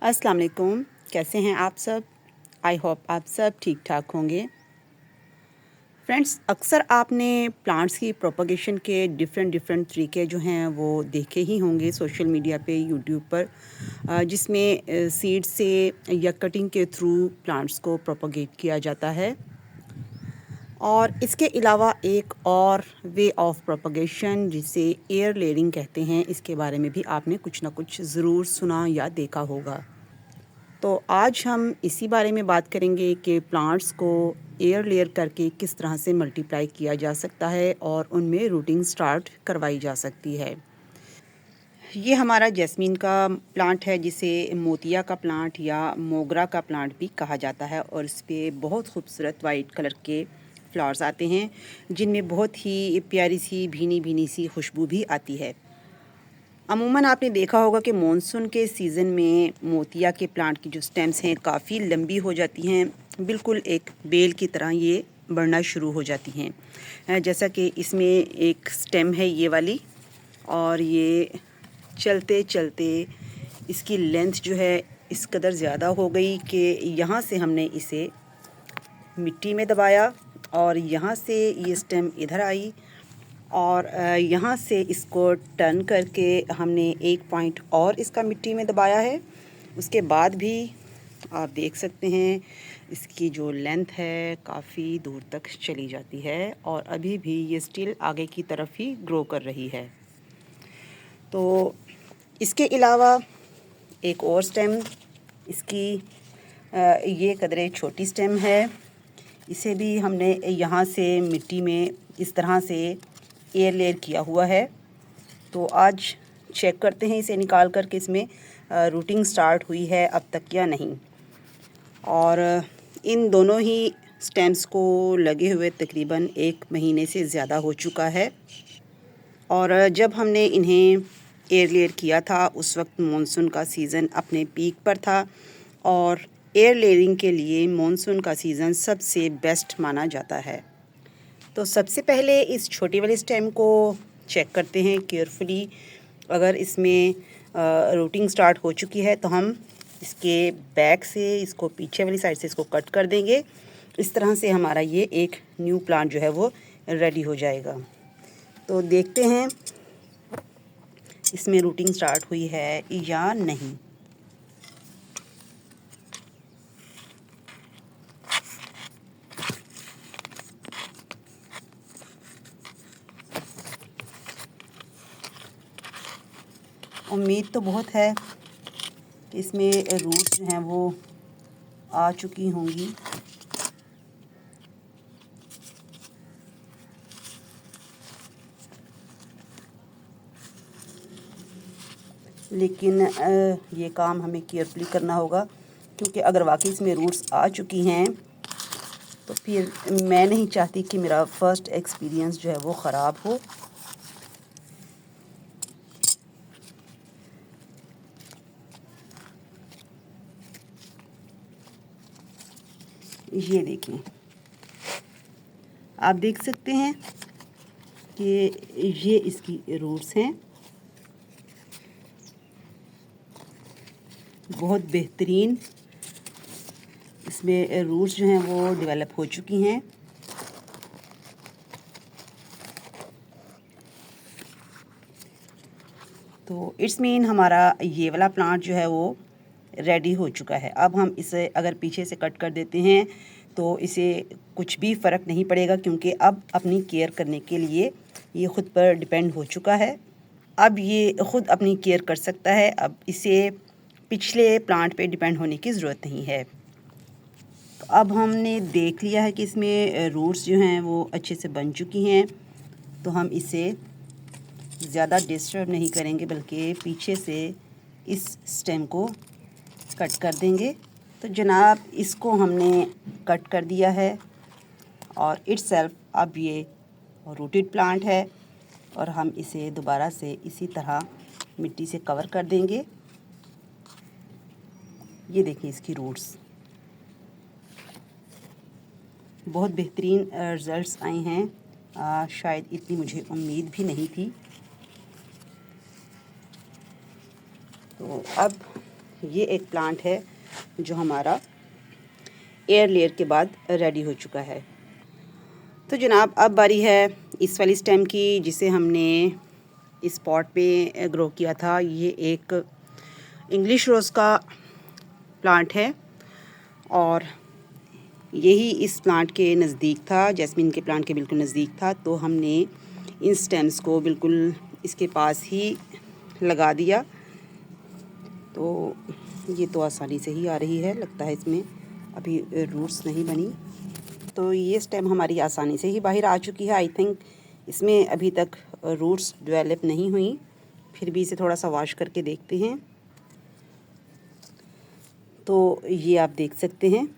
अस्सलाम वालेकुम। कैसे हैं आप सब? आई होप आप सब ठीक ठाक होंगे। फ्रेंड्स, अक्सर आपने प्लांट्स की प्रोपगेशन के डिफरेंट तरीके जो हैं वो देखे ही होंगे सोशल मीडिया पे, यूट्यूब पर, जिसमें सीड से या कटिंग के थ्रू प्लांट्स को प्रोपगेट किया जाता है। और इसके अलावा एक और वे ऑफ प्रोपगेशन जिसे एयर लेयरिंग कहते हैं, इसके बारे में भी आपने कुछ ना कुछ ज़रूर सुना या देखा होगा। तो आज हम इसी बारे में बात करेंगे कि प्लांट्स को एयर लेयर करके किस तरह से मल्टीप्लाई किया जा सकता है और उनमें रूटिंग स्टार्ट करवाई जा सकती है। ये हमारा जैस्मीन का प्लांट है, जिसे मोतिया का प्लांट या मोगरा का प्लांट भी कहा जाता है, और इस पे बहुत खूबसूरत वाइट कलर के फ्लावर्स आते हैं जिनमें बहुत ही प्यारी सी भीनी भीनी सी खुशबू भी आती है। अमूमन आपने देखा होगा कि मॉनसून के सीज़न में मोतिया के प्लांट की जो स्टेम्स हैं काफ़ी लंबी हो जाती हैं, बिल्कुल एक बेल की तरह ये बढ़ना शुरू हो जाती हैं। जैसा कि इसमें एक स्टेम है ये वाली, और ये चलते चलते इसकी लेंथ जो है इस कदर ज़्यादा हो गई कि यहाँ से हमने इसे मिट्टी में दबाया और यहाँ से ये स्टेम इधर आई, और यहाँ से इसको टर्न करके हमने एक पॉइंट और इसका मिट्टी में दबाया है। उसके बाद भी आप देख सकते हैं इसकी जो लेंथ है काफ़ी दूर तक चली जाती है, और अभी भी ये स्टिल आगे की तरफ ही ग्रो कर रही है। तो इसके अलावा एक और स्टेम, इसकी ये कदरे छोटी स्टेम है, इसे भी हमने यहाँ से मिट्टी में इस तरह से एयर लेयर किया हुआ है। तो आज चेक करते हैं इसे निकाल कर कि इसमें रूटिंग स्टार्ट हुई है अब तक या नहीं। और इन दोनों ही स्टेम्स को लगे हुए तकरीबन 1 महीने से ज़्यादा हो चुका है, और जब हमने इन्हें एयर लेयर किया था उस वक्त मॉनसून का सीज़न अपने पीक पर था, और एयर लेयरिंग के लिए मॉनसून का सीज़न सबसे बेस्ट माना जाता है। तो सबसे पहले इस छोटी वाली स्टेम को चेक करते हैं केयरफुली। अगर इसमें रूटिंग स्टार्ट हो चुकी है तो हम इसके बैक से इसको पीछे वाली साइड से इसको कट कर देंगे। इस तरह से हमारा ये एक न्यू प्लांट जो है वो रेडी हो जाएगा। तो देखते हैं इसमें रूटिंग स्टार्ट हुई है या नहीं। उम्मीद तो बहुत है कि इसमें रूट्स जो हैं वो आ चुकी होंगी। लेकिन ये काम हमें केयरफुली करना होगा, क्योंकि अगर वाकई इसमें रूट्स आ चुकी हैं तो फिर मैं नहीं चाहती कि मेरा फ़र्स्ट एक्सपीरियंस जो है वो ख़राब हो। ये देखें, आप देख सकते हैं कि ये इसकी रूट्स हैं, बहुत बेहतरीन इसमें रूट्स जो हैं वो डेवलप हो चुकी हैं। तो इट्स मीन हमारा ये वाला प्लांट जो है वो रेडी हो चुका है। अब हम इसे अगर पीछे से कट कर देते हैं तो इसे कुछ भी फ़र्क नहीं पड़ेगा, क्योंकि अब अपनी केयर करने के लिए ये ख़ुद पर डिपेंड हो चुका है। अब ये ख़ुद अपनी केयर कर सकता है, अब इसे पिछले प्लांट पे डिपेंड होने की ज़रूरत नहीं है। तो अब हमने देख लिया है कि इसमें रूट्स जो हैं वो अच्छे से बन चुकी हैं, तो हम इसे ज़्यादा डिस्टर्ब नहीं करेंगे, बल्कि पीछे से इस स्टेम को कट कर देंगे। तो जनाब, इसको हमने कट कर दिया है, और इट्सेल्फ अब ये रूटेड प्लांट है, और हम इसे दोबारा से इसी तरह मिट्टी से कवर कर देंगे। ये देखिए इसकी रूट्स, बहुत बेहतरीन रिज़ल्ट्स आए हैं। शायद इतनी मुझे उम्मीद भी नहीं थी। तो अब ये एक प्लांट है जो हमारा एयर लेयर के बाद रेडी हो चुका है। तो जनाब अब बारी है इस वाली स्टेम की जिसे हमने इस पॉट पे ग्रो किया था। ये एक इंग्लिश रोज़ का प्लांट है और यही इस प्लांट के नज़दीक था, जैस्मिन के प्लांट के बिल्कुल नज़दीक था। तो हमने इन स्टेम्स को बिल्कुल इसके पास ही लगा दिया। तो ये तो आसानी से ही आ रही है, लगता है इसमें अभी रूट्स नहीं बनी। तो ये स्टेम हमारी आसानी से ही बाहर आ चुकी है। आई थिंक इसमें अभी तक रूट्स डेवलप नहीं हुई। फिर भी इसे थोड़ा सा वॉश करके देखते हैं। तो ये आप देख सकते हैं,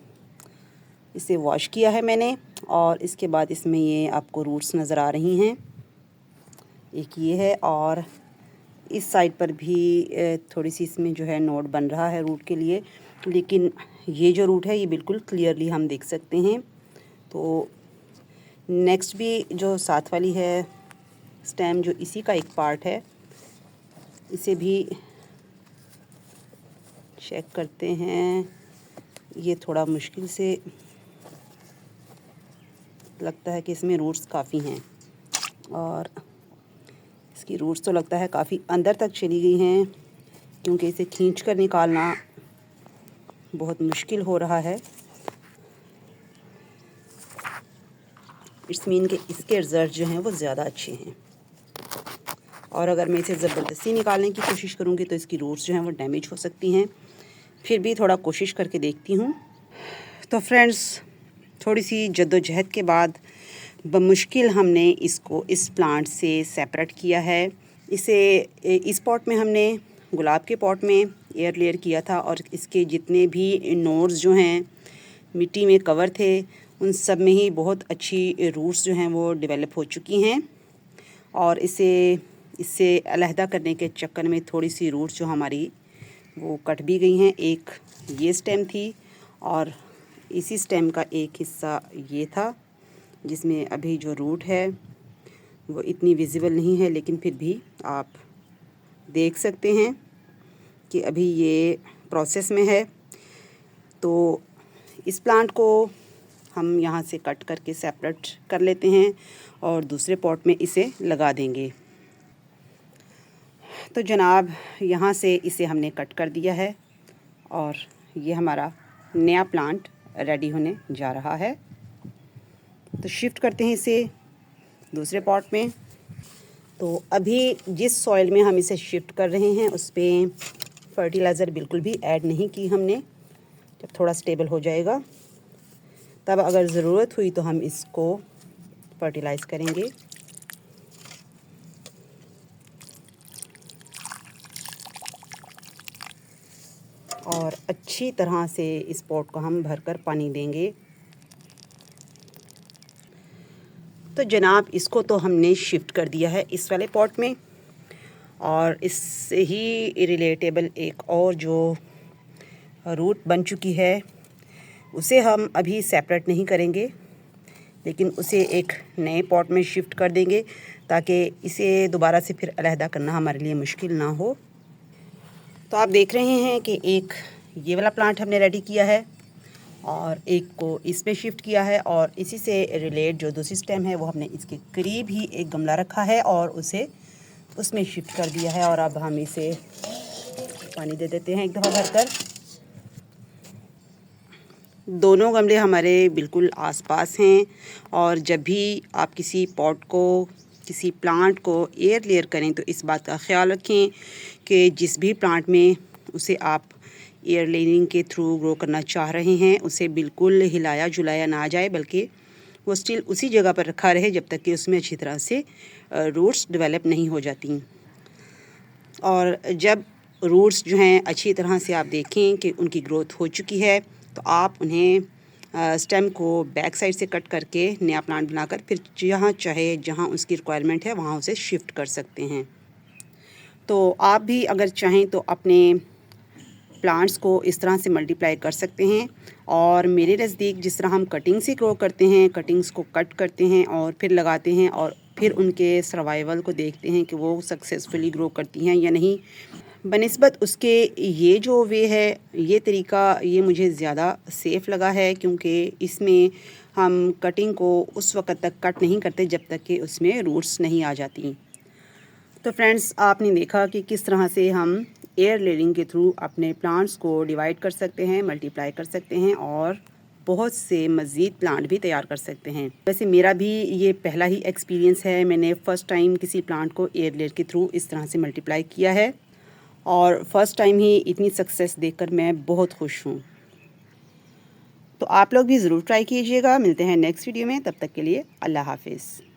इसे वॉश किया है मैंने और इसके बाद इसमें ये आपको रूट्स नज़र आ रही हैं। एक ये है और इस साइड पर भी थोड़ी सी इसमें जो है नोड बन रहा है रूट के लिए, लेकिन ये जो रूट है ये बिल्कुल क्लियरली हम देख सकते हैं। तो नेक्स्ट भी जो साथ वाली है स्टेम, जो इसी का एक पार्ट है, इसे भी चेक करते हैं। ये थोड़ा मुश्किल से लगता है कि इसमें रूट्स काफ़ी हैं और इसकी रूट्स तो लगता है काफ़ी अंदर तक चली गई हैं, क्योंकि इसे खींच कर निकालना बहुत मुश्किल हो रहा है। इट्स मीन कि इसके रिज़ल्ट जो हैं वो ज़्यादा अच्छे हैं और अगर मैं इसे ज़बरदस्ती निकालने की कोशिश करूँगी तो इसकी रूट्स जो हैं वो डैमेज हो सकती हैं। फिर भी थोड़ा कोशिश करके देखती हूँ। तो फ्रेंड्स, थोड़ी सी जद्दोजहद के बाद बमुश्किल हमने इसको इस प्लांट से सेपरेट किया है। इसे इस पॉट में हमने गुलाब के पॉट में एयर लेयर किया था और इसके जितने भी नोड्स जो हैं मिट्टी में कवर थे, उन सब में ही बहुत अच्छी रूट्स जो हैं वो डेवलप हो चुकी हैं। और इससे अलहदा करने के चक्कर में थोड़ी सी रूट्स जो हमारी वो कट भी गई हैं। एक ये स्टेम थी और इसी स्टेम का एक हिस्सा ये था, जिसमें अभी जो रूट है वो इतनी विजिबल नहीं है, लेकिन फिर भी आप देख सकते हैं कि अभी ये प्रोसेस में है। तो इस प्लांट को हम यहाँ से कट करके सेपरेट कर लेते हैं और दूसरे पॉट में इसे लगा देंगे। तो जनाब यहाँ से इसे हमने कट कर दिया है और ये हमारा नया प्लांट रेडी होने जा रहा है। तो शिफ्ट करते हैं इसे दूसरे पॉट में। तो अभी जिस सॉइल में हम इसे शिफ्ट कर रहे हैं उस पर फर्टिलाइज़र बिल्कुल भी ऐड नहीं की हमने। जब थोड़ा स्टेबल हो जाएगा तब अगर ज़रूरत हुई तो हम इसको फर्टिलाइज़ करेंगे। और अच्छी तरह से इस पॉट को हम भरकर पानी देंगे। तो जनाब इसको तो हमने शिफ्ट कर दिया है इस वाले पॉट में और इससे ही रिलेटेबल एक और जो रूट बन चुकी है उसे हम अभी सेपरेट नहीं करेंगे, लेकिन उसे एक नए पॉट में शिफ्ट कर देंगे ताकि इसे दोबारा से फिर अलहदा करना हमारे लिए मुश्किल ना हो। तो आप देख रहे हैं कि एक ये वाला प्लांट हमने रेडी किया है और एक को इसमें शिफ्ट किया है और इसी से रिलेट जो दूसरी स्टेम है वो हमने इसके करीब ही एक गमला रखा है और उसे उसमें शिफ्ट कर दिया है। और अब हम इसे पानी दे देते हैं एक दफ़ा भरकर। दोनों गमले हमारे बिल्कुल आसपास हैं और जब भी आप किसी पॉट को, किसी प्लांट को एयर लेयर करें तो इस बात का ख्याल रखें कि जिस भी प्लांट में उसे आप एयर लेयरिंग के थ्रू ग्रो करना चाह रहे हैं उसे बिल्कुल हिलाया जुलाया ना जाए, बल्कि वो स्टिल उसी जगह पर रखा रहे जब तक कि उसमें अच्छी तरह से रूट्स डेवलप नहीं हो जाती। और जब रूट्स जो हैं अच्छी तरह से आप देखें कि उनकी ग्रोथ हो चुकी है तो आप उन्हें स्टेम को बैक साइड से कट करके नया प्लांट बनाकर फिर जहाँ चाहे जहाँ उसकी रिक्वायरमेंट है वहाँ उसे शिफ्ट कर सकते हैं। तो आप भी अगर चाहें तो अपने प्लांट्स को इस तरह से मल्टीप्लाई कर सकते हैं। और मेरे नज़दीक जिस तरह हम कटिंग से ग्रो करते हैं, कटिंग्स को कट करते हैं और फिर लगाते हैं और फिर उनके सर्वाइवल को देखते हैं कि वो सक्सेसफुली ग्रो करती हैं या नहीं। बनिस्बत उसके ये जो वे है, ये तरीका ये मुझे ज़्यादा सेफ़ लगा है, क्योंकि इसमें हम कटिंग को उस वक़्त तक कट नहीं करते जब तक कि उसमें रूट्स नहीं आ जाती। तो फ्रेंड्स, आपने देखा कि किस तरह से हम एयर लेयरिंग के थ्रू अपने प्लांट्स को डिवाइड कर सकते हैं, मल्टीप्लाई कर सकते हैं और बहुत से मज़ीद प्लांट भी तैयार कर सकते हैं। वैसे मेरा भी ये पहला ही एक्सपीरियंस है, मैंने फ़र्स्ट टाइम किसी प्लांट को एयर लेयर के थ्रू इस तरह से मल्टीप्लाई किया है और फ़र्स्ट टाइम ही इतनी सक्सेस देखकर मैं बहुत खुश हूँ। तो आप लोग भी ज़रूर ट्राई कीजिएगा। मिलते हैं नेक्स्ट वीडियो में, तब तक के लिए अल्लाह हाफ़िज़।